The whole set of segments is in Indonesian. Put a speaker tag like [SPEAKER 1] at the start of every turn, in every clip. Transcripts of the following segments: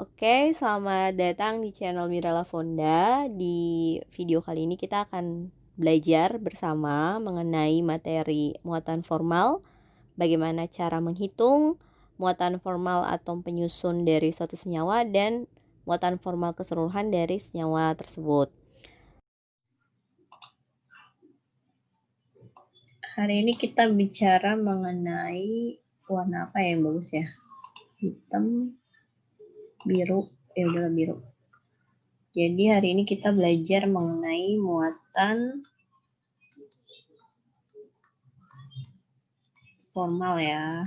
[SPEAKER 1] Oke, selamat datang di channel Mirella Fonda. Di video kali ini kita akan belajar bersama mengenai materi muatan formal, bagaimana cara menghitung muatan formal atom penyusun dari suatu senyawa dan muatan formal keseluruhan dari senyawa tersebut.
[SPEAKER 2] Hari ini kita bicara mengenai warna apa yang bagus ya? Hitam, biru, udahlah biru. Jadi hari ini kita belajar mengenai muatan formal ya.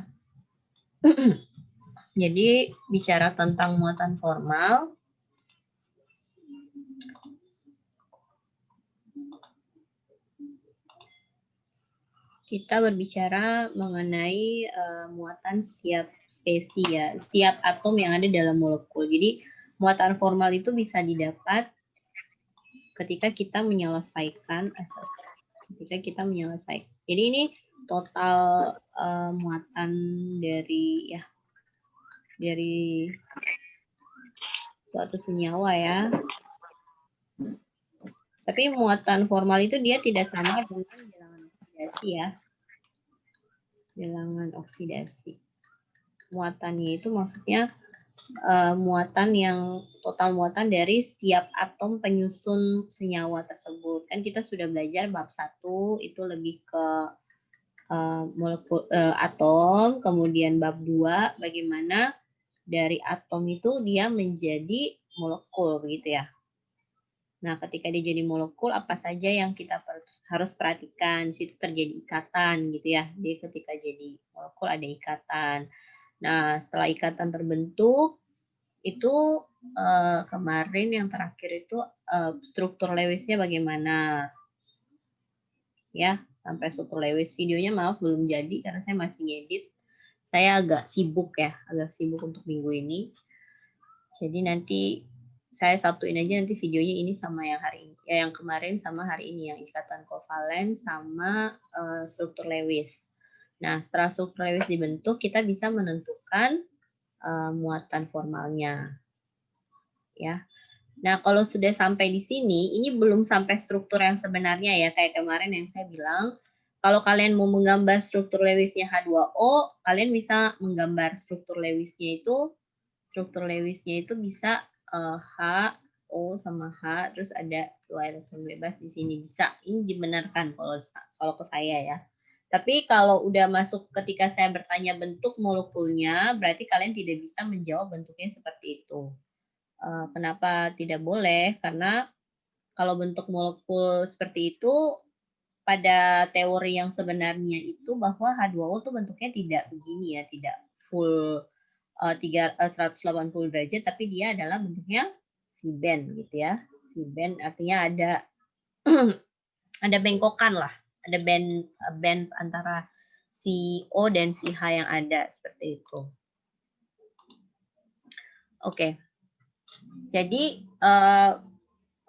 [SPEAKER 2] Jadi bicara tentang muatan formal, kita berbicara mengenai muatan setiap spesies ya, setiap atom yang ada dalam molekul. Jadi muatan formal itu bisa didapat ketika kita menyelesaikan Jadi ini total muatan dari suatu senyawa ya. Tapi muatan formal itu dia tidak sama dengan bilangan oksidasi ya. Bilangan oksidasi. Muatannya itu maksudnya muatan yang total muatan dari setiap atom penyusun senyawa tersebut. Kan kita sudah belajar bab 1 itu lebih ke molekul atom, kemudian bab 2 bagaimana dari atom itu dia menjadi molekul gitu ya. Nah, ketika dia jadi molekul, apa saja yang kita harus perhatikan? Di situ terjadi ikatan gitu ya. Jadi ketika jadi molekul ada ikatan. Nah, setelah ikatan terbentuk, itu kemarin yang terakhir itu struktur Lewisnya bagaimana? Ya, sampai struktur Lewis. Videonya maaf belum jadi karena saya masih ngedit. Saya agak sibuk untuk minggu ini. Jadi nanti saya satuin aja nanti videonya ini sama yang hari ini, yang kemarin sama hari ini, yang ikatan kovalen sama struktur Lewis. Nah, setelah struktur Lewis dibentuk, kita bisa menentukan muatan formalnya. Ya. Nah, kalau sudah sampai di sini, ini belum sampai struktur yang sebenarnya ya, kayak kemarin yang saya bilang, kalau kalian mau menggambar struktur Lewisnya H2O, kalian bisa menggambar struktur Lewisnya itu bisa H, O sama H, terus ada 2 elektron bebas di sini. Bisa, ini dibenarkan kalau ke saya ya. Tapi kalau udah masuk ketika saya bertanya bentuk molekulnya, berarti kalian tidak bisa menjawab bentuknya seperti itu. Kenapa tidak boleh? Karena kalau bentuk molekul seperti itu, pada teori yang sebenarnya itu bahwa H2O tuh bentuknya tidak begini ya, tidak full 180 derajat, tapi dia adalah bentuknya V-bend gitu ya. V-bend artinya ada ada bengkokan lah, ada band antara si O dan si H yang ada seperti itu. Oke. Jadi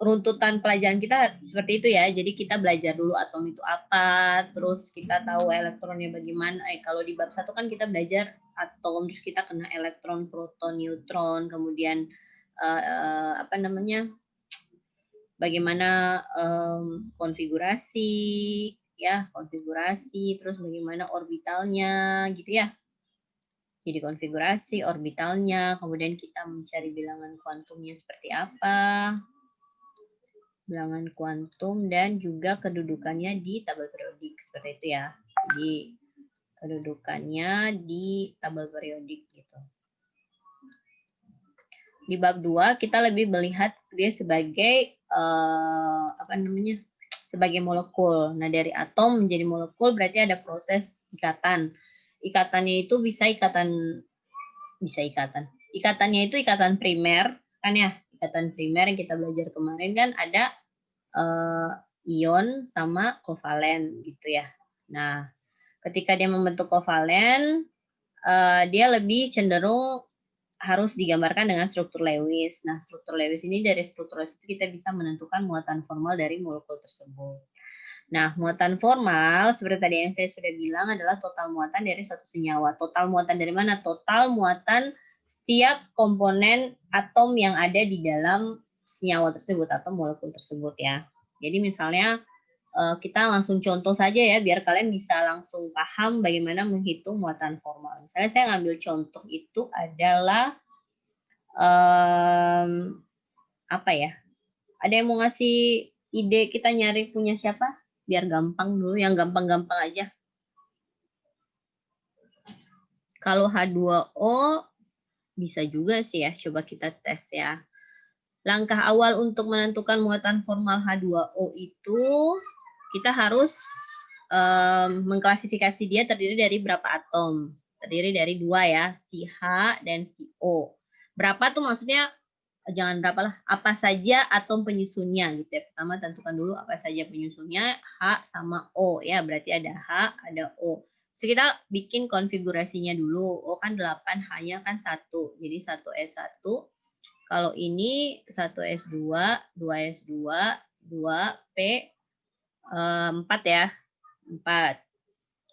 [SPEAKER 2] runtutan pelajaran kita seperti itu ya. Jadi kita belajar dulu atom itu apa, terus kita tahu elektronnya bagaimana. Kalau di bab 1 kan kita belajar atom, terus kita kena elektron, proton, neutron, kemudian bagaimana konfigurasi, terus bagaimana orbitalnya, gitu ya. Jadi konfigurasi orbitalnya, kemudian kita mencari bilangan kuantumnya seperti apa, bilangan kuantum, dan juga kedudukannya di tabel periodik seperti itu ya. Jadi kedudukannya di tabel periodik gitu. Di bab 2 kita lebih melihat dia sebagai sebagai molekul. Nah, dari atom menjadi molekul berarti ada proses ikatan. Ikatannya itu ikatannya itu ikatan primer kan ya. Ikatan primer yang kita belajar kemarin kan ada ion sama kovalen gitu ya. Nah, ketika dia membentuk kovalen, dia lebih cenderung harus digambarkan dengan struktur Lewis. Nah, struktur Lewis ini, dari struktur Lewis itu kita bisa menentukan muatan formal dari molekul tersebut. Nah, muatan formal seperti tadi yang saya sudah bilang adalah total muatan dari suatu senyawa. Total muatan dari mana? Total muatan setiap komponen atom yang ada di dalam senyawa tersebut atau molekul tersebut ya. Jadi misalnya kita langsung contoh saja ya biar kalian bisa langsung paham bagaimana menghitung muatan formal. Misalnya saya ngambil contoh itu adalah apa ya? Ada yang mau ngasih ide kita nyari punya siapa? Biar gampang dulu, yang gampang-gampang aja. Kalau H2O bisa juga sih ya, coba kita tes ya. Langkah awal untuk menentukan muatan formal H2O itu kita harus mengklasifikasi dia terdiri dari berapa atom. Terdiri dari 2 ya, si H dan si O. Berapa tuh maksudnya jangan berapa lah, apa saja atom penyusunnya gitu ya. Pertama tentukan dulu apa saja penyusunnya, H sama O ya, berarti ada H, ada O. So, kita bikin konfigurasinya dulu. O kan 8, H-nya kan 1. Jadi 1S1. Kalau ini 1S2, 2S2, 2P, 4 ya. 4.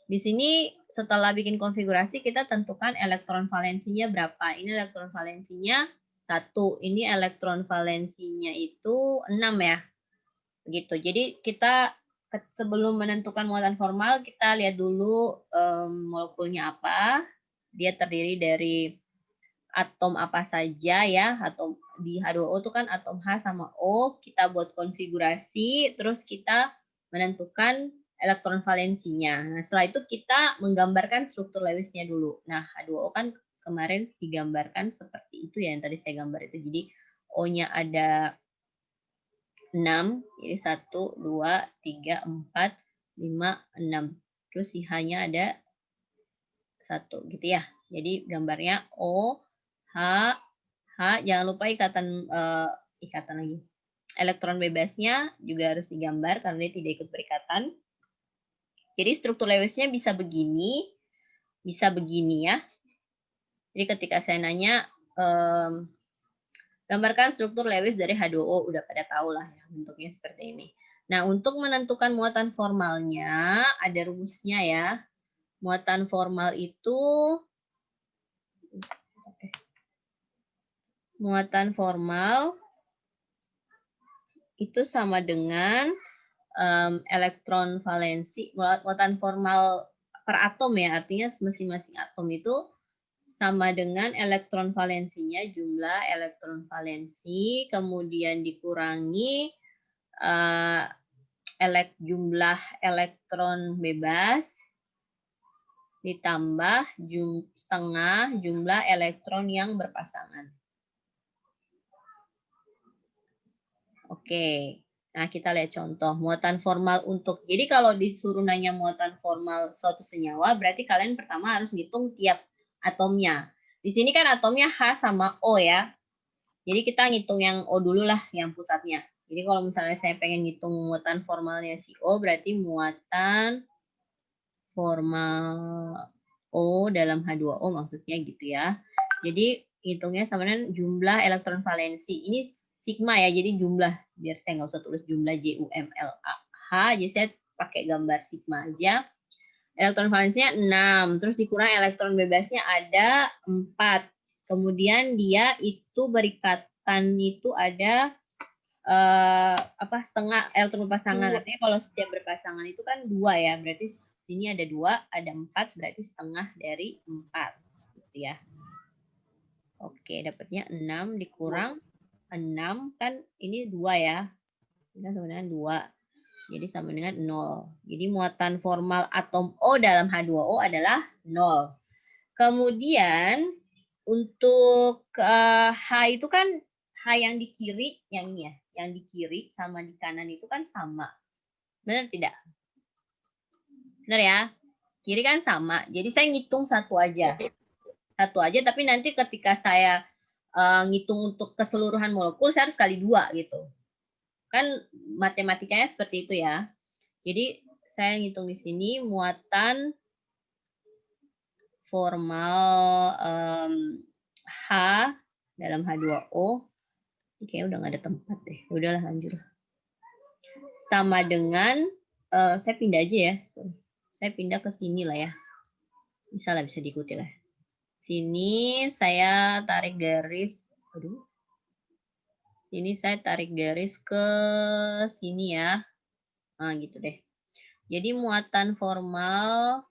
[SPEAKER 2] Di sini setelah bikin konfigurasi kita tentukan elektron valensinya berapa. Ini elektron valensinya 1. Ini elektron valensinya itu 6 ya. Begitu. Jadi kita sebelum menentukan muatan formal kita lihat dulu molekulnya apa. Dia terdiri dari atom apa saja ya, atom di H2O itu kan atom H sama O, kita buat konfigurasi, terus kita menentukan elektron valensinya. Nah, setelah itu kita menggambarkan struktur Lewisnya dulu. Nah, H2O kan kemarin digambarkan seperti itu ya, yang tadi saya gambar itu. Jadi O-nya ada 6, jadi 1, 2, 3, 4, 5, 6. Terus si H-nya ada 1 gitu ya. Jadi gambarnya O, H, jangan lupa ikatan lagi. Elektron bebasnya juga harus digambar karena dia tidak ikut berikatan. Jadi struktur Lewisnya bisa begini ya. Jadi ketika saya nanya, gambarkan struktur Lewis dari H2O, udah pada tahu lah ya bentuknya seperti ini. Nah, untuk menentukan muatan formalnya, ada rumusnya ya. Muatan formal itu sama dengan elektron valensi, muatan formal per atom ya, artinya masing-masing atom itu sama dengan elektron valensinya, jumlah elektron valensi, kemudian dikurangi jumlah elektron bebas, ditambah setengah jumlah elektron yang berpasangan. Oke. Nah, kita lihat contoh muatan formal untuk. Jadi kalau disuruh nanya muatan formal suatu senyawa, berarti kalian pertama harus ngitung tiap atomnya. Di sini kan atomnya H sama O ya. Jadi kita ngitung yang O dulu lah, yang pusatnya. Jadi kalau misalnya saya pengen ngitung muatan formalnya si O, berarti muatan formal O dalam H2O maksudnya gitu ya. Jadi hitungnya sama dengan jumlah elektron valensi. Ini sigma ya, jadi jumlah. Biar saya nggak usah tulis jumlah JUMLAH, jadi saya pakai gambar sigma aja. Elektron valensinya 6, terus dikurang elektron bebasnya ada 4. Kemudian dia itu berikatan itu ada setengah elektron berpasangan. Artinya kalau setiap berpasangan itu kan 2 ya, berarti sini ada 2, ada 4, berarti setengah dari 4 gitu ya. Oke, dapatnya 6 dikurang 6 kan ini 2 ya. Ini sama dengan 2. Jadi sama dengan 0. Jadi muatan formal atom O dalam H2O adalah 0. Kemudian untuk H itu kan H yang di kiri, yang ini ya, yang di kiri sama di kanan itu kan sama. Benar tidak? Benar ya? Kiri kan sama. Jadi saya ngitung satu aja. Satu aja, tapi nanti ketika saya ngitung untuk keseluruhan molekul, saya harus kali 2 gitu. Kan matematikanya seperti itu ya. Jadi saya ngitung di sini muatan formal H dalam H2O. Kayaknya udah nggak ada tempat deh. Udahlah lanjut. Sama dengan, saya pindah aja ya. Saya pindah ke sini lah ya. Bisa lah, bisa diikuti lah. Sini saya tarik garis. Aduh. Sini saya tarik garis ke sini ya. Nah, gitu deh. Jadi muatan formal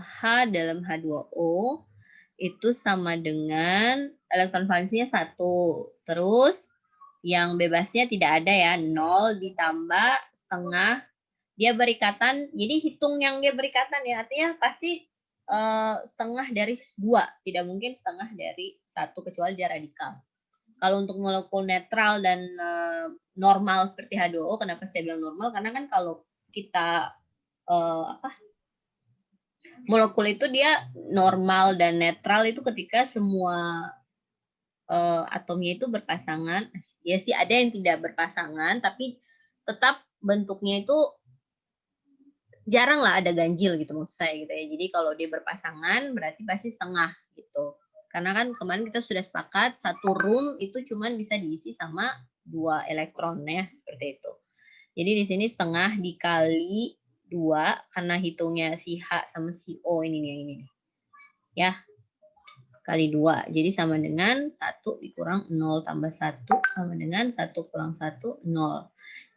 [SPEAKER 2] H dalam H2O itu sama dengan elektron valensinya 1. Terus yang bebasnya tidak ada ya, 0 ditambah setengah. Dia berikatan, jadi hitung yang dia berikatan ya, artinya pasti setengah dari 2. Tidak mungkin setengah dari 1 kecuali dia radikal. Kalau untuk molekul netral dan normal seperti H2O, kenapa saya bilang normal? Karena kan kalau kita molekul itu dia normal dan netral itu ketika semua atomnya itu berpasangan. Ya sih ada yang tidak berpasangan, tapi tetap bentuknya itu jarang lah ada ganjil gitu maksud saya gitu ya. Jadi kalau dia berpasangan berarti pasti setengah gitu. Karena kan kemarin kita sudah sepakat satu room itu cuman bisa diisi sama 2 elektron ya, seperti itu. Jadi di sini setengah dikali 2 karena hitungnya si H sama si O ini nih. Ya. Kali 2. Jadi sama dengan 1 dikurang 0 tambah 1 sama dengan 1 kurang 1 0.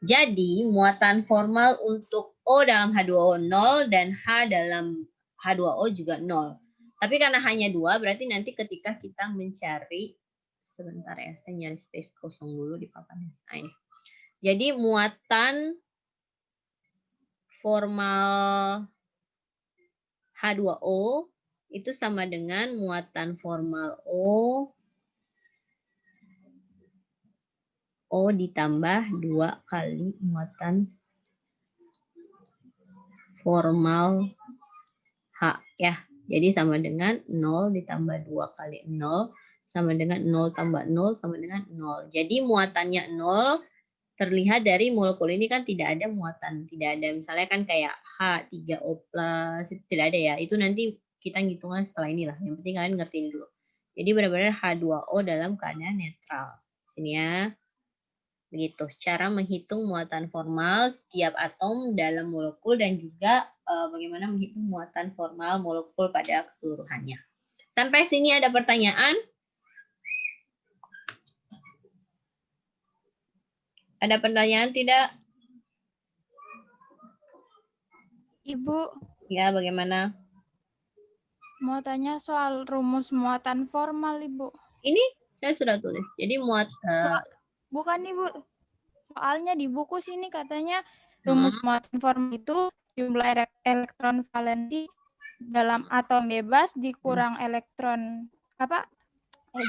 [SPEAKER 2] Jadi muatan formal untuk O dalam H2O 0 dan H dalam H2O juga 0. Tapi karena hanya 2 berarti nanti ketika kita mencari, sebentar ya saya nyari space kosong dulu di papannya. Nah ini. Jadi muatan formal H2O itu sama dengan muatan formal O ditambah 2 kali muatan formal H ya. Jadi sama dengan 0 ditambah 2 kali 0 sama dengan 0 tambah 0 sama dengan 0. Jadi muatannya 0 terlihat dari molekul ini kan tidak ada muatan, tidak ada misalnya kan kayak H3O+, itu tidak ada ya. Itu nanti kita ngitungnya setelah inilah. Yang penting kalian ngertiin dulu. Jadi benar-benar H2O dalam keadaan netral. Sini ya. Begitu cara menghitung muatan formal setiap atom dalam molekul dan juga bagaimana menghitung muatan formal molekul pada keseluruhannya. Sampai sini ada pertanyaan? Ada pertanyaan tidak?
[SPEAKER 3] Ibu,
[SPEAKER 2] Ya, bagaimana?
[SPEAKER 3] mau tanya soal rumus muatan formal, Ibu.
[SPEAKER 2] Ini saya sudah tulis. Jadi
[SPEAKER 3] Bukan, Ibu. Soalnya di buku sini katanya rumus muatan formal itu jumlah elektron valensi dalam atom bebas dikurang elektron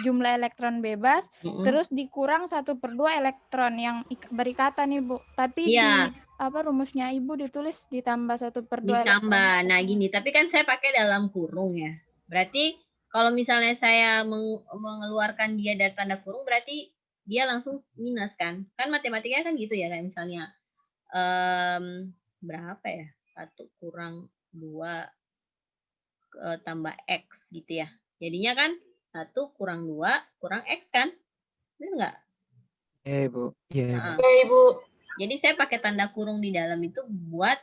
[SPEAKER 3] jumlah elektron bebas terus dikurang 1/2 elektron yang berikatan, Ibu. Tapi
[SPEAKER 2] ya,
[SPEAKER 3] di rumusnya Ibu ditulis ditambah 1/2
[SPEAKER 2] ditambah. Nah, gini, tapi kan saya pakai dalam kurung ya. Berarti kalau misalnya saya mengeluarkan dia dari tanda kurung berarti dia langsung minus kan? Kan matematikanya kan gitu ya, kayak misalnya berapa ya? 1 kurang 2 tambah X gitu ya. Jadinya kan 1 kurang 2 kurang X kan? Benar nggak?
[SPEAKER 4] Iya, Ibu. Iya,
[SPEAKER 2] Ibu. Jadi saya pakai tanda kurung di dalam itu buat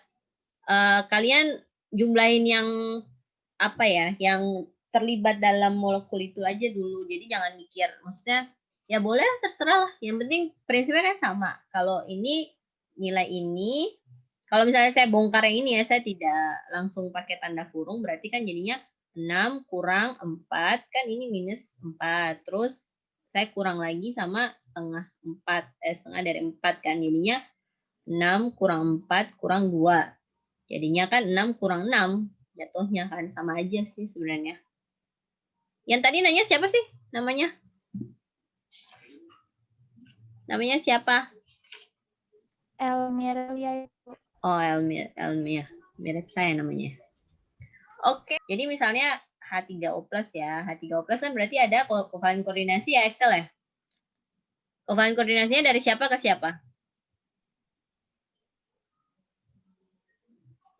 [SPEAKER 2] kalian jumlahin yang apa ya, yang terlibat dalam molekul itu aja dulu. Jadi jangan mikir, maksudnya ya boleh terserah lah. Yang penting prinsipnya kan sama. Kalau ini nilai ini, kalau misalnya saya bongkar yang ini ya, saya tidak langsung pakai tanda kurung, berarti kan jadinya 6 kurang 4, kan ini minus 4. Terus saya kurang lagi sama setengah 4, setengah dari 4 kan, jadinya 6 kurang 4 kurang 2. Jadinya kan 6 kurang 6, jatuhnya kan sama aja sih sebenarnya. Yang tadi nanya siapa sih namanya? Namanya siapa?
[SPEAKER 3] Elmirelia.
[SPEAKER 2] Oh, Elmia. Mirip saya namanya. Oke, jadi misalnya H3O+ ya. H3O+ kan berarti ada kovalen koordinasi ya, Excel ya? Kovalen koordinasinya dari siapa ke siapa?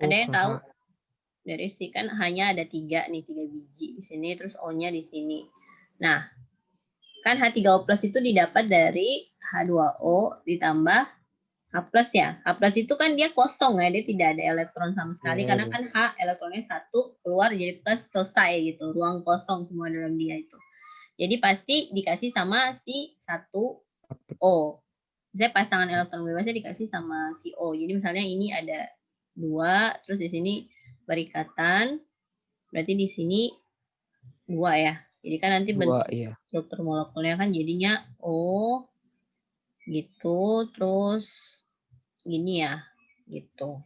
[SPEAKER 2] Ada yang tahu? Dari si kan hanya ada 3 nih, 3 biji di sini, terus O-nya di sini. Nah, kan H3O+ itu didapat dari H2O ditambah H plus ya. H plus itu kan dia kosong ya, dia tidak ada elektron sama sekali
[SPEAKER 4] Iya,
[SPEAKER 2] karena
[SPEAKER 4] Bu.
[SPEAKER 2] kan H elektronnya 1 keluar jadi plus selesai gitu. Ruang kosong semua dalam dia itu. Jadi pasti dikasih sama si 1O. Saya pasangan elektron bebasnya dikasih sama si O. Jadi misalnya ini ada 2, terus di sini berikatan, berarti di sini 2 ya. Jadi kan nanti
[SPEAKER 4] 2,
[SPEAKER 2] bentuk
[SPEAKER 4] iya.
[SPEAKER 2] struktur molekulnya kan jadinya O gitu, terus gini ya, gitu.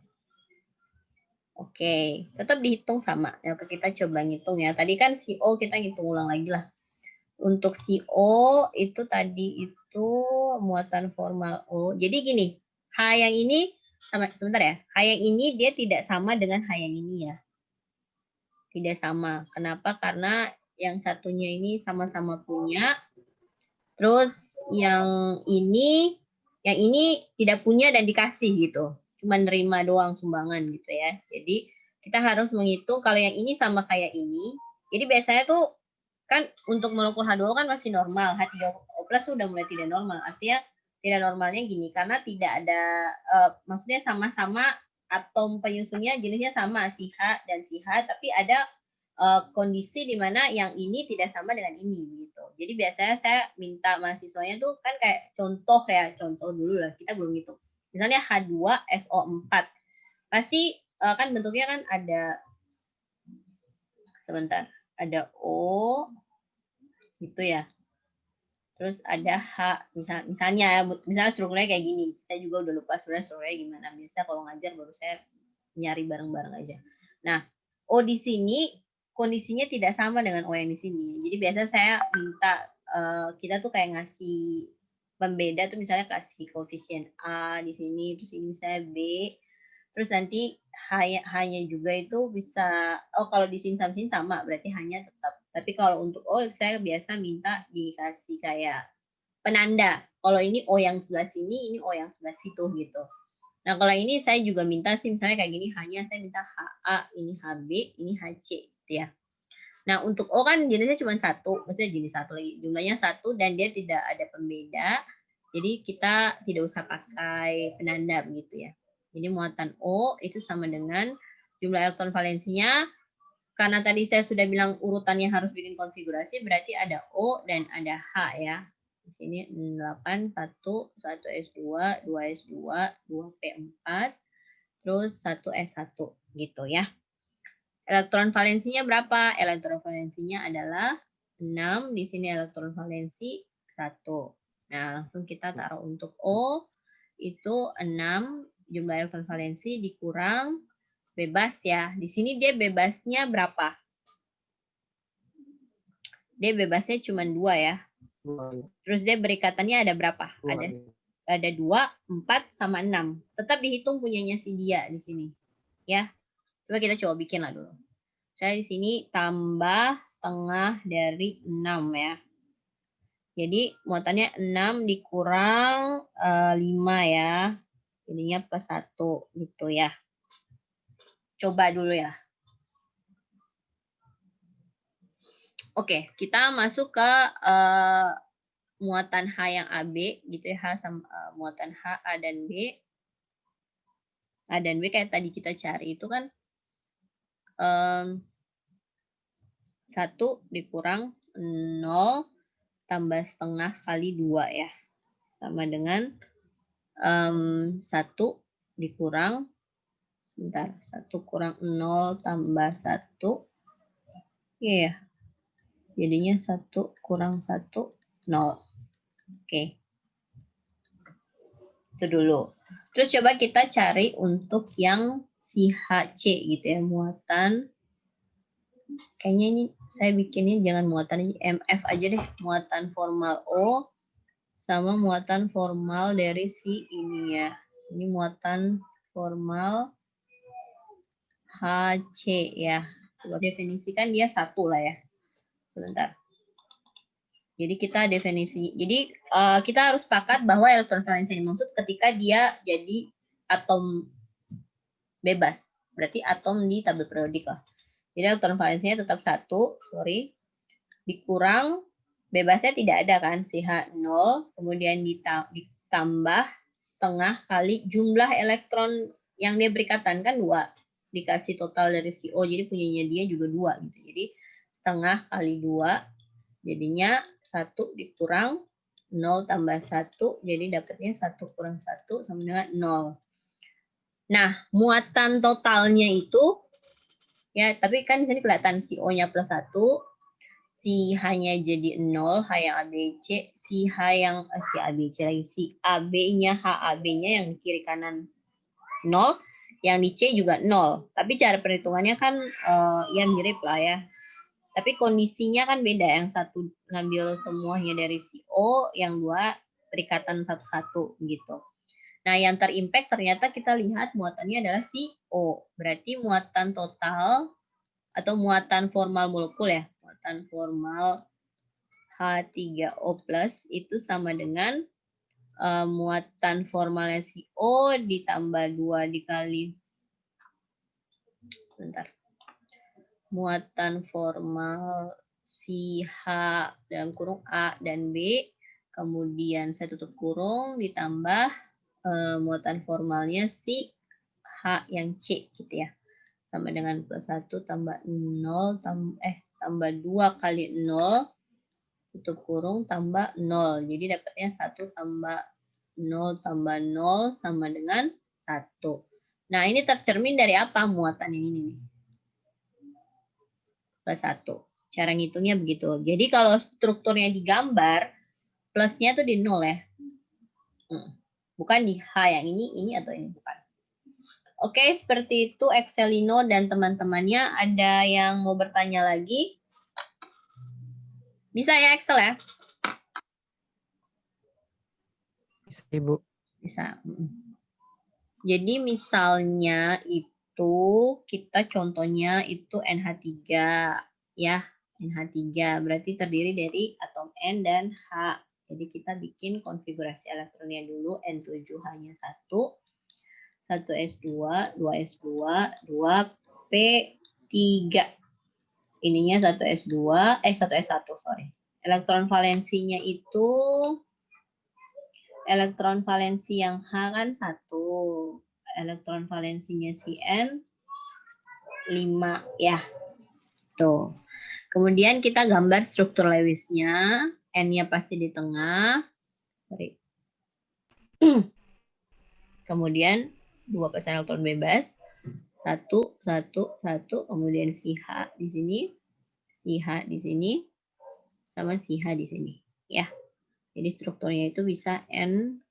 [SPEAKER 2] Oke, tetap dihitung sama. Ya, kita coba ngitung ya. Tadi kan si O kita ngitung ulang lagi lah. Untuk si O itu tadi itu muatan formal O. Jadi gini, H yang ini sama sebentar ya. H yang ini dia tidak sama dengan H yang ini ya. Tidak sama. Kenapa? Karena yang satunya ini sama-sama punya. Terus yang ini tidak punya dan dikasih gitu. Cuma nerima doang sumbangan gitu ya. Jadi kita harus menghitung kalau yang ini sama kayak ini. Jadi biasanya tuh kan untuk molekul H2O kan masih normal, H3O plus udah mulai tidak normal. Artinya tidak normalnya gini, karena tidak ada, maksudnya sama-sama atom penyusunnya jenisnya sama, si H dan si H, tapi ada kondisi di mana yang ini tidak sama dengan ini gitu. Jadi biasanya saya minta mahasiswanya tuh kan kayak contoh ya, contoh dulu lah, kita belum hitung. Misalnya H2SO4, pasti kan bentuknya kan ada, sebentar, ada O gitu ya. Terus ada H, misalnya strukturnya kayak gini. Saya juga udah lupa sebenarnya strukturnya gimana. Biasa kalau ngajar baru saya nyari bareng-bareng aja. Nah, O di sini kondisinya tidak sama dengan O yang di sini. Jadi biasa saya minta kita tuh kayak ngasih pembeda tuh misalnya kasih koefisien A di sini, terus ini misalnya B. Terus nanti hanya juga itu bisa, kalau di sini sama berarti hanya tetap. Tapi kalau untuk O saya biasa minta dikasih kayak penanda. Kalau ini O yang sebelah sini, ini O yang sebelah situ gitu. Nah kalau ini saya juga minta sih misalnya kayak gini, hanya saya minta HA, ini HB, ini HC gitu ya. Nah untuk O kan jenisnya cuma satu, maksudnya jenis satu lagi, jumlahnya satu dan dia tidak ada pembeda. Jadi kita tidak usah pakai penanda begitu ya. Jadi muatan O itu sama dengan jumlah elektron valensinya. Karena tadi saya sudah bilang urutannya harus bikin konfigurasi, berarti ada O dan ada H ya. Di sini 8, 1, 1S2, 2S2, 2P4, terus 1S1 gitu ya. Elektron valensinya berapa? Elektron valensinya adalah 6. Di sini elektron valensi 1. Nah, langsung kita taruh untuk O itu 6 jumlah elektron valensi dikurang bebas ya. Di sini dia bebasnya berapa? Dia bebasnya cuma 2 ya.
[SPEAKER 4] 2,
[SPEAKER 2] Terus dia berikatannya ada berapa?
[SPEAKER 4] 2,
[SPEAKER 2] Ada 2, 4, sama 6. Tetap dihitung punyanya si dia di sini. Ya. Coba kita coba bikin lah dulu. Saya di sini tambah setengah dari 6 ya. Jadi muatannya 6 dikurang 5 ya. Jadinya plus 1 gitu ya. Coba dulu ya. Oke, kita masuk ke muatan H yang AB gitu ya, H sama muatan H A dan B. A dan B kayak tadi kita cari itu kan 1 dikurang 0 tambah setengah kali 2 ya. Sama dengan 1 dikurang, bentar, 1 kurang 0 tambah 1. Iya, jadinya 1 kurang 1, 0. Oke. Itu dulu. Terus coba kita cari untuk yang si HC gitu ya, muatan. Kayaknya ini saya bikinnya jangan muatan MF aja deh, muatan formal O sama muatan formal dari si ini ya. Ini muatan formal HC ya. Coba definisikan dia satu lah ya. Sebentar. Jadi kita definisi. Jadi kita harus sepakat bahwa elektron valensi yang dimaksud ketika dia jadi atom bebas. Berarti atom di tabel periodik lah. Jadi elektron valensinya tetap 1, dikurang bebasnya tidak ada kan, si H0, kemudian ditambah setengah kali jumlah elektron yang dia berikatan, kan 2. Dikasih total dari CO, jadi punyanya dia juga 2 gitu. Jadi setengah kali 2, jadinya 1 dikurang 0 tambah 1, jadi dapatnya 1 kurang 1 sama dengan 0. Nah, muatan totalnya itu, ya tapi kan di sini kelihatan CO-nya plus 1, si H-nya jadi 0, H yang ABC, si H yang, si ABC lagi, si AB-nya, HAB-nya yang di kiri kanan 0, yang di C juga 0. Tapi cara perhitungannya kan ya mirip lah ya. Tapi kondisinya kan beda. Yang satu ngambil semuanya dari CO, yang 2 perikatan satu-satu gitu. Nah, yang terimpact ternyata kita lihat muatannya adalah CO. Berarti muatan total atau muatan formal molekul ya. Muatan formal H3O+ itu sama dengan muatan formalnya CO ditambah 2 dikali, bentar, muatan formal si H dalam kurung A dan B, kemudian saya tutup kurung, ditambah muatan formalnya si H yang C gitu ya, sama dengan plus 1 tambah 0 tambah 2 kali 0 tutup kurung tambah 0, jadi dapatnya 1 tambah 0 tambah 0 sama dengan 1. Nah, ini tercermin dari apa muatan ini nih? Plus 1. Cara ngitungnya begitu. Jadi kalau strukturnya digambar, plusnya tuh di 0 ya. Bukan di H yang ini atau ini, bukan. Oke, seperti itu Excelino dan teman-temannya. Ada yang mau bertanya lagi? Bisa ya Excel ya?
[SPEAKER 4] Bisa, Ibu.
[SPEAKER 2] Bisa. Jadi misalnya itu kita contohnya itu NH3 ya. NH3 berarti terdiri dari atom N dan H. Jadi kita bikin konfigurasi elektronnya dulu. N7 hanya 1. 1s2, 2s2, 2p3. Ininya 1s2, 1s1, sorry. Elektron valensinya itu elektron valensi yang H kan 1. Elektron valensinya si N 5 ya. Tuh. Kemudian kita gambar struktur Lewisnya. N-nya pasti di tengah. Sorry. Kemudian 2 pasang elektron bebas. 1, 1, 1. Kemudian si H di sini. Si H di sini. Sama si H di sini. Ya. Jadi strukturnya itu bisa N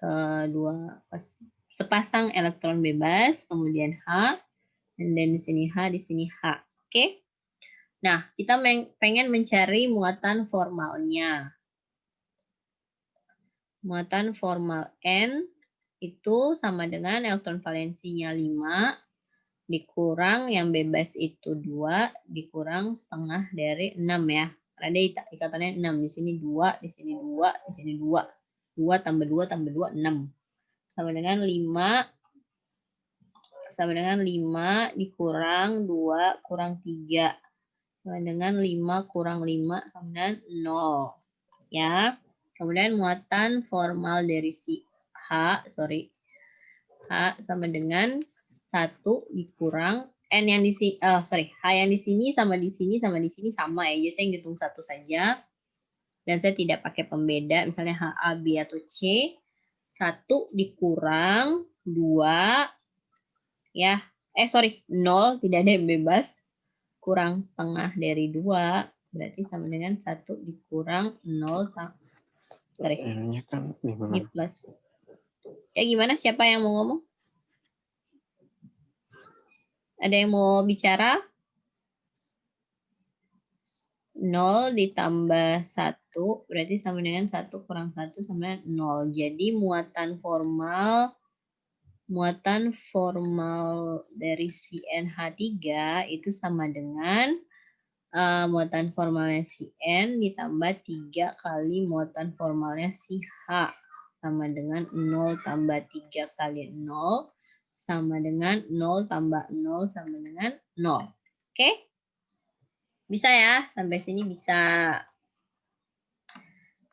[SPEAKER 2] 2 sepasang elektron bebas, kemudian H, dan di sini H, di sini H. Oke? Nah, kita pengen mencari muatan formalnya. Muatan formal N itu sama dengan elektron valensinya 5, dikurang yang bebas itu 2, dikurang setengah dari 6 ya. Karena ada ikatannya 6. Di sini 2, di sini 2, di sini 2. 2 tambah 2 tambah 2, 6. Sama dengan 5 dikurang 2 kurang 3 sama dengan 5 kurang 5 sama dengan 0 ya. Kemudian muatan formal dari si H sama dengan 1 dikurang N yang di sini H yang di sini sama di sini sama di sini sama ya. Jadi saya ngitung 1 saja dan saya tidak pakai pembeda, misalnya H, A, B atau C. 1 dikurang 2 ya, 0, tidak ada yang bebas, kurang setengah dari 2, berarti sama dengan 1 dikurang 0,
[SPEAKER 5] N-nya kan 5.
[SPEAKER 2] ini plus. Ya gimana, siapa yang mau ngomong? Ada yang mau bicara? 0 ditambah 1, berarti sama dengan 1 kurang 1 sama dengan 0. Jadi muatan formal dari si NH3 itu sama dengan muatan formalnya si N ditambah 3 kali muatan formalnya si H. Sama dengan 0 tambah 3 kali 0 sama dengan 0 tambah 0 sama dengan 0. Oke? Bisa ya? Sampai sini bisa.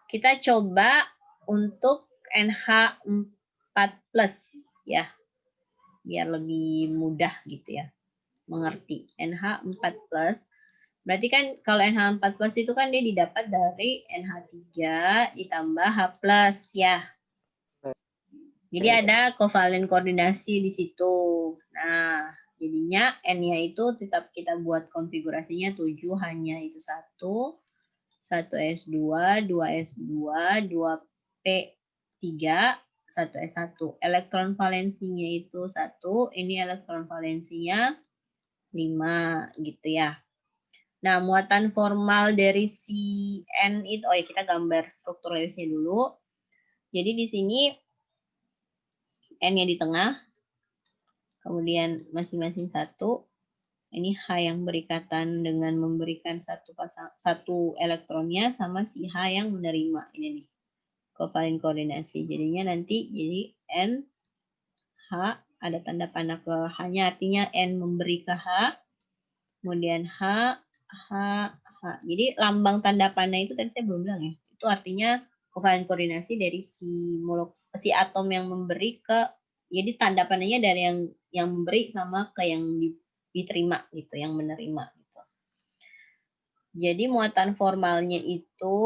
[SPEAKER 2] Kita coba untuk NH4 plus ya. Biar lebih mudah gitu ya. Mengerti. NH4 plus. Berarti kan kalau NH4 plus itu kan dia didapat dari NH3 ditambah H plus ya. Jadi ada kovalen koordinasi di situ. Nah, jadinya N-nya itu tetap kita buat konfigurasinya 7 hanya itu 1 S2, 2 S2, 2 P3, 1 S1. Elektron valensinya itu 1, ini elektron valensinya 5 gitu ya. Nah, muatan formal dari si N itu, oh ya kita gambar struktur Lewisnya dulu. Jadi di sini N-nya di tengah, kemudian masing-masing 1. Ini H yang berikatan dengan memberikan satu elektronnya sama si H yang menerima. Ini nih, kovalen koordinasi. Jadinya nanti jadi N, H, ada tanda panah ke H-nya, artinya N memberi ke H, kemudian H, H, H. Jadi lambang tanda panah itu tadi saya belum bilang ya. Itu artinya kovalen koordinasi dari si atom yang memberi ke, jadi tanda panahnya dari yang memberi sama ke yang diterima gitu, yang menerima gitu. Jadi muatan formalnya itu,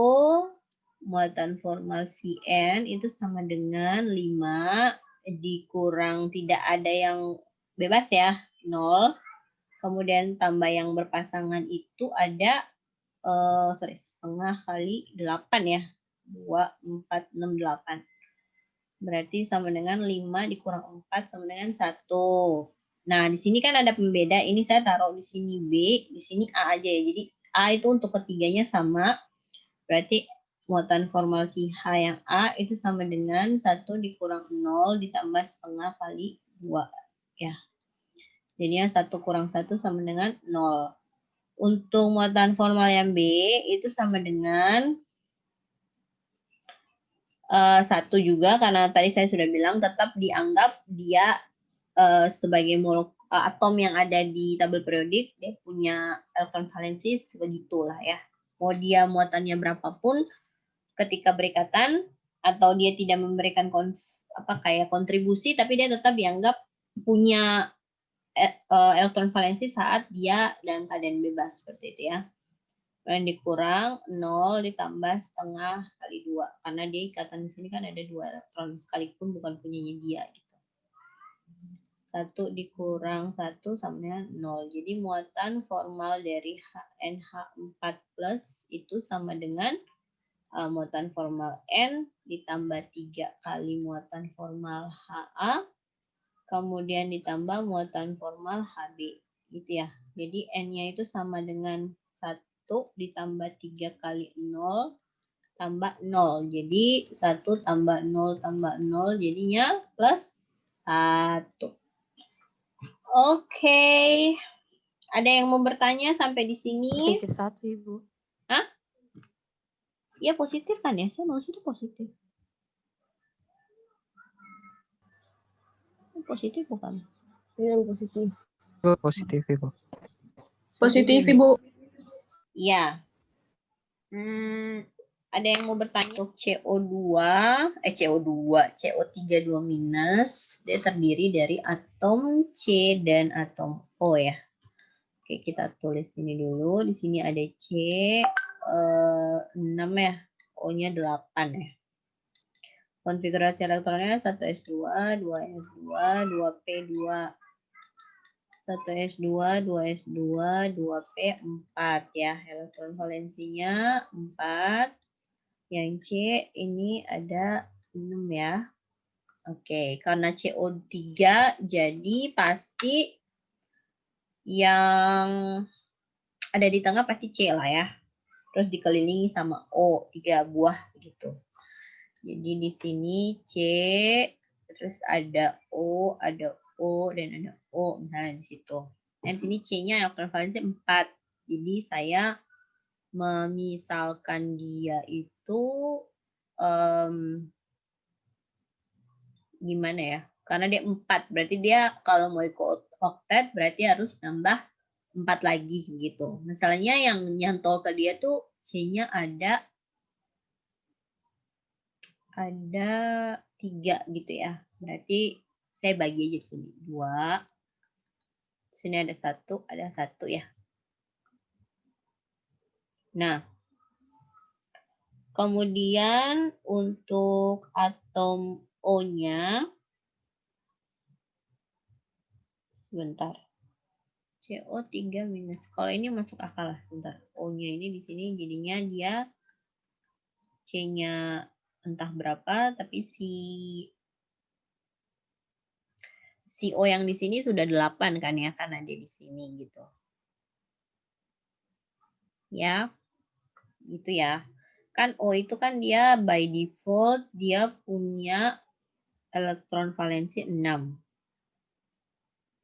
[SPEAKER 2] muatan formal Cn itu sama dengan 5 dikurang tidak ada yang bebas ya, 0. Kemudian tambah yang berpasangan itu ada setengah kali 8 ya. 2, 4, 6, 8. Berarti sama dengan 5 dikurang 4 sama dengan 1. Nah, di sini kan ada pembeda. Ini saya taruh di sini B, di sini A aja ya. Jadi A itu untuk ketiganya sama. Berarti muatan formal si H yang A itu sama dengan 1 dikurang 0 ditambah setengah kali 2. Ya. Jadinya 1 kurang 1 sama dengan 0. Untuk muatan formal yang B itu sama dengan 1 juga, karena tadi saya sudah bilang tetap dianggap dia sebagai atom yang ada di tabel periodik, dia punya elektron valensi segitulah ya. Mau dia muatannya berapapun, ketika berikatan atau dia tidak memberikan kontribusi, tapi dia tetap dianggap punya elektron valensi saat dia dalam keadaan bebas seperti itu ya. Kemudian dikurang 0 ditambah setengah kali 2, karena dia ikatan di sini kan ada 2 elektron sekalipun bukan punyanya dia gitu. 1 dikurang 1 sama dengan 0. Jadi muatan formal dari NH4 plus itu sama dengan muatan formal N ditambah 3 kali muatan formal HA, kemudian ditambah muatan formal HB. Gitu ya. Jadi N-nya itu sama dengan 1 ditambah 3 kali 0 tambah 0. Jadi 1 tambah 0 tambah 0 jadinya plus 1. Oke. Ada yang mau bertanya sampai di sini?
[SPEAKER 1] Positif 1, Ibu.
[SPEAKER 2] Hah? Ya positif kan ya? Saya mau itu positif. Positif bukan?
[SPEAKER 6] Iya, positif.
[SPEAKER 4] Ibu, positif, Ibu.
[SPEAKER 6] Positif, Ibu.
[SPEAKER 2] Iya. Ada yang mau bertanya untuk CO3 2-, dia terdiri dari atom C dan atom O ya. Oke, kita tulis ini dulu. Di sini ada C 6 ya, O-nya 8 ya. Konfigurasi elektronnya 1s2, 2s2, 2p2. 1s2, 2s2, 2p4 ya. Elektron valensinya 4. Yang C ini ada 6 ya. Oke, karena CO3 jadi pasti yang ada di tengah pasti C lah ya. Terus dikelilingi sama O, 3 buah gitu. Jadi di sini C, terus ada O, dan ada O misalnya di situ. Dan di sini C-nya elektron valensi 4. Jadi saya memisalkan dia itu gimana ya? Karena dia 4, berarti dia kalau mau ikut oktet berarti harus nambah 4 lagi gitu. Misalnya yang nyantol ke dia tuh C-nya ada 3 gitu ya. Berarti saya bagi aja di sini. 2. Sini ada 1 ya. Nah, kemudian untuk atom O-nya, sebentar. CO3 minus. Kalau ini masuk akal lah, sebentar. O-nya ini di sini jadinya dia C-nya entah berapa, tapi si O yang di sini sudah 8 kan ya, karena dia di sini gitu. Ya, gitu ya. Kan O itu kan dia by default dia punya elektron valensi 6.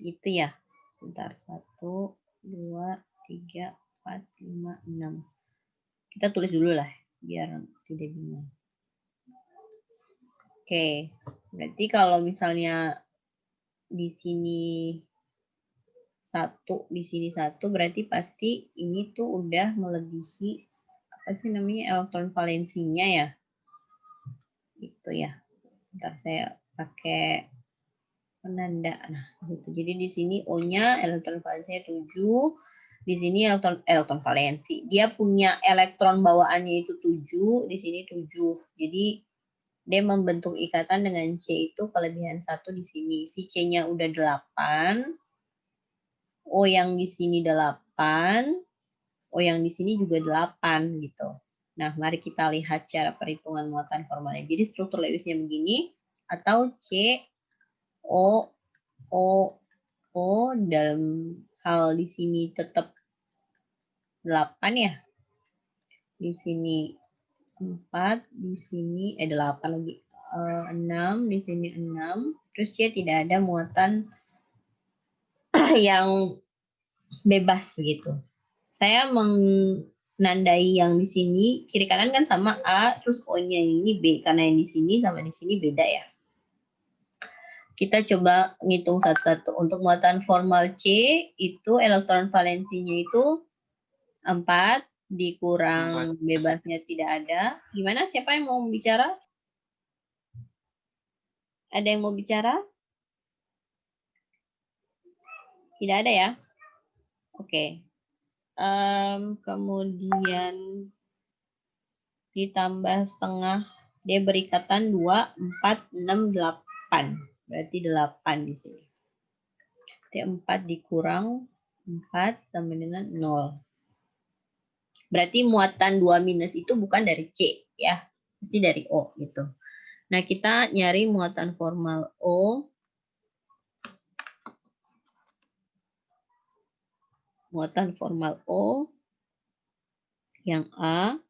[SPEAKER 2] Gitu ya. Sebentar, 1, 2, 3, 4, 5, 6. Kita tulis dulu lah, biar tidak bingung. Oke, berarti kalau misalnya di sini 1, di sini 1, berarti pasti ini tuh udah melebihi apa sih namanya elektron valensinya ya. Gitu ya. Ntar saya pakai penanda. Nah, gitu. Jadi di sini O-nya elektron valensinya 7. Di sini elektron valensi. Dia punya elektron bawaannya itu 7, di sini 7. Jadi dia membentuk ikatan dengan C itu kelebihan 1 di sini. Si C-nya udah 8. O yang di sini 8. O yang di sini juga 8 gitu. Nah, mari kita lihat cara perhitungan muatan formalnya. Jadi struktur Lewisnya begini, atau C, O, O, O dalam hal di sini tetap 8 ya. Di sini 4, di sini 8 lagi. 6, di sini 6. Terus C tidak ada muatan yang bebas begitu. Saya menandai yang di sini kiri kanan kan sama A, terus O-nya ini B karena yang di sini sama di sini beda ya. Kita coba ngitung satu-satu. Untuk muatan formal C itu elektron valensinya itu 4 dikurang bebasnya tidak ada. Gimana? Siapa yang mau bicara? Ada yang mau bicara? Tidak ada ya? Oke. Kemudian ditambah setengah, dia berikatan 2, 4, 6, 8. Berarti 8 di sini. Berarti 4 dikurang 4 sama dengan 0. Berarti muatan 2 minus itu bukan dari C ya. Berarti dari O gitu. Nah, kita nyari muatan formal O. Muatan formal O yang A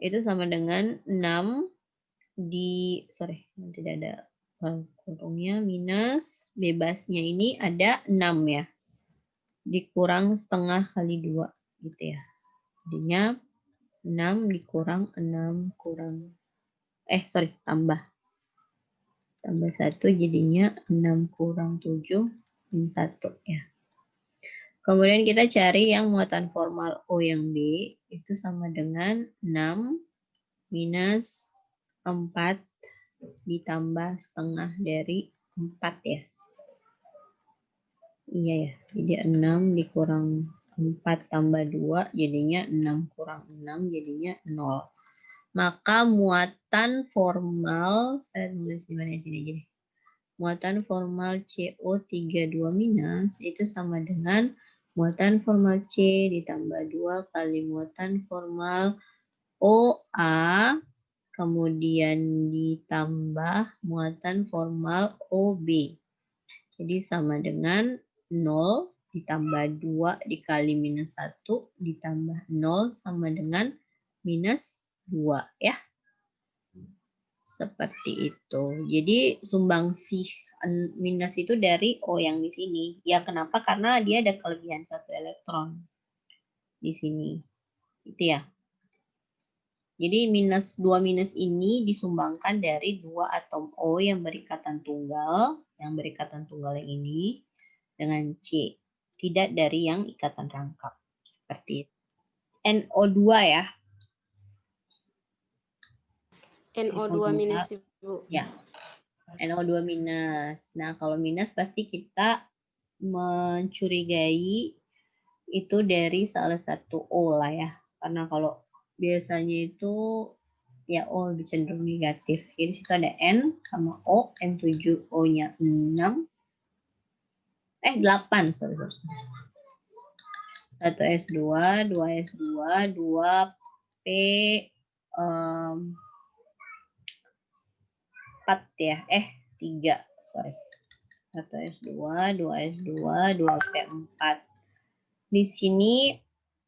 [SPEAKER 2] itu sama dengan 6 tidak ada kurungnya, minus bebasnya ini ada 6 ya. Dikurang setengah kali 2 gitu ya. Jadinya 6 dikurang 6 kurang tambah 1 jadinya 6 kurang 7 min 1 ya. Kemudian kita cari yang muatan formal O yang B itu sama dengan 6 minus 4 ditambah setengah dari 4 ya. Iya ya, jadi 6 dikurang 4 tambah 2 jadinya 6 kurang 6 jadinya 0. Maka muatan formal, saya tulis di mana sini aja deh. Muatan formal CO32 minus itu sama dengan muatan formal C ditambah 2 kali muatan formal OA kemudian ditambah muatan formal OB. Jadi sama dengan 0 ditambah 2 dikali minus 1 ditambah 0 sama dengan minus 2 ya. Seperti itu. Jadi sumbangsih minus itu dari O yang di sini. Ya kenapa? Karena dia ada kelebihan 1 elektron di sini. Itu ya. Jadi minus 2 minus ini disumbangkan dari 2 atom O yang berikatan tunggal. Yang berikatan tunggal yang ini dengan C. Tidak dari yang ikatan rangkap. Seperti itu. NO2 ya.
[SPEAKER 7] NO2 minus, Ibu.
[SPEAKER 2] Ya. NO2 minus. Nah, kalau minus pasti kita mencurigai itu dari salah satu O lah ya. Karena kalau biasanya itu ya O lebih cenderung negatif. Jadi situ ada N sama O, N7, O-nya 6. 8, sorry. 1 S2, 2 S2, 2 P 4 ya. 3, sorry. 1 S2, 2 S2, 2 P4. Di sini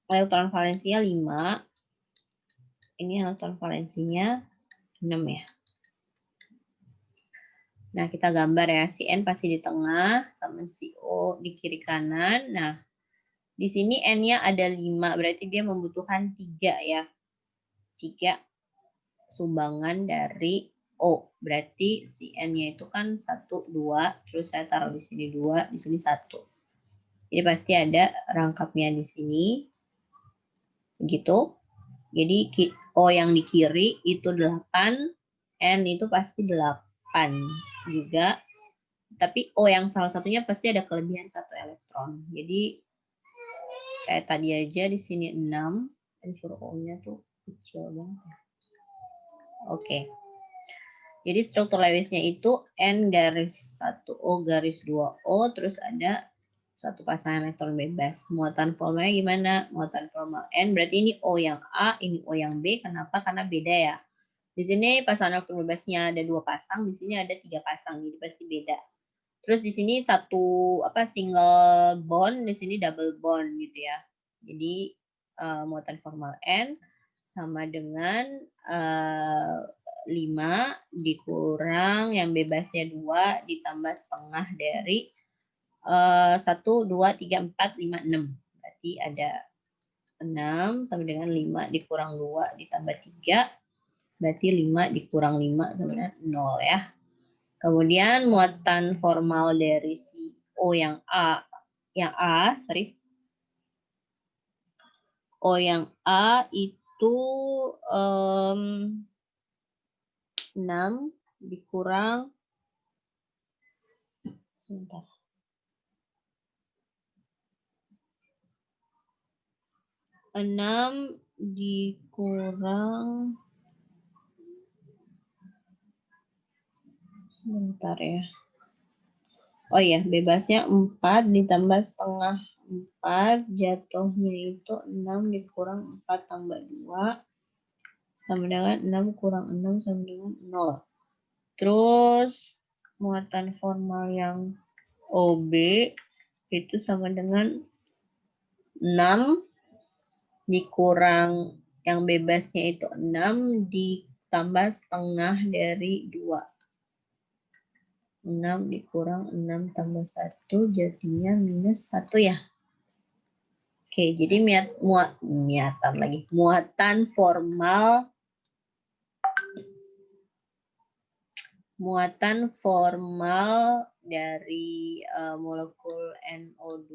[SPEAKER 2] elektron valensinya 5. Ini elektron valensinya 6 ya. Nah, kita gambar ya. Si N pasti di tengah sama si O di kiri kanan. Nah, di sini N-nya ada 5, berarti dia membutuhkan 3 ya. 3 sumbangan dari O. Berarti si N-nya itu kan 1, 2, terus saya taruh di sini 2, di sini 1. Jadi pasti ada rangkapnya di sini. Begitu. Jadi O yang di kiri itu 8, N itu pasti 8 juga. Tapi O yang salah satunya pasti ada kelebihan 1 elektron. Jadi kayak tadi aja di sini 6, unsur O-nya tuh kecil banget. Oke. Jadi struktur Lewisnya itu N garis 1O garis 2O, terus ada satu pasangan elektron bebas. Muatan formalnya gimana? Muatan formal N berarti ini O yang A, ini O yang B. Kenapa? Karena beda ya. Di sini pasangan elektron bebasnya ada 2 pasang, di sini ada 3 pasang, jadi pasti beda. Terus di sini satu single bond, di sini double bond gitu ya. Jadi muatan formal N sama dengan 5 dikurang yang bebasnya 2 ditambah setengah dari 1, 2, 3, 4, 5, 6. Berarti ada 6 sama dengan 5 dikurang 2 ditambah 3. Berarti 5 dikurang 5 sama dengan 0 ya. Kemudian muatan formal dari si O yang A. O yang A itu 6 dikurang sebentar. 6 dikurang sebentar ya. Oh iya, bebasnya 4 ditambah setengah 4, jatuhnya itu 6 dikurang 4 tambah 2 sama dengan 6 kurang 6 sama dengan 0. Terus muatan formal yang OB itu sama dengan 6 dikurang yang bebasnya itu 6 ditambah setengah dari 2. 6 dikurang 6 tambah 1 jadinya minus 1 ya. Oke, jadi muatan formal dari molekul NO2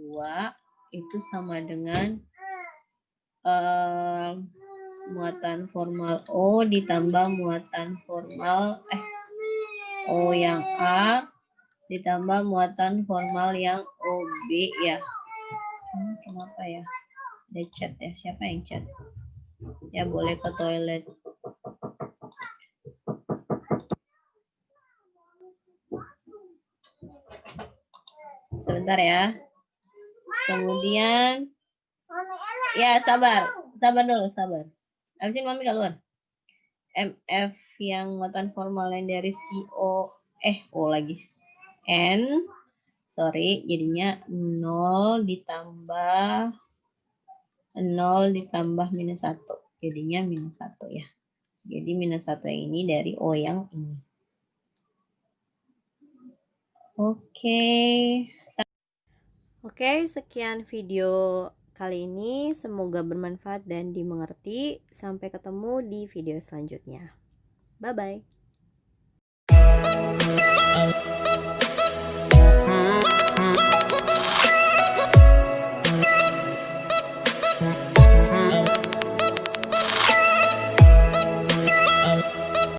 [SPEAKER 2] itu sama dengan muatan formal O ditambah muatan formal O yang A ditambah muatan formal yang OB ya. Kenapa ya? Ada chat ya. Siapa yang chat? Ya boleh ke toilet. Sebentar ya. Kemudian ya sabar dulu, sabar. Habisin mami keluar. MF yang muatan formal yang dari CO O lagi. N sorry, jadinya 0 ditambah minus 1. Jadinya minus 1 ya. Jadi minus 1 yang ini dari O yang ini. Oke,
[SPEAKER 1] sekian video kali ini. Semoga bermanfaat dan dimengerti. Sampai ketemu di video selanjutnya. Bye-bye.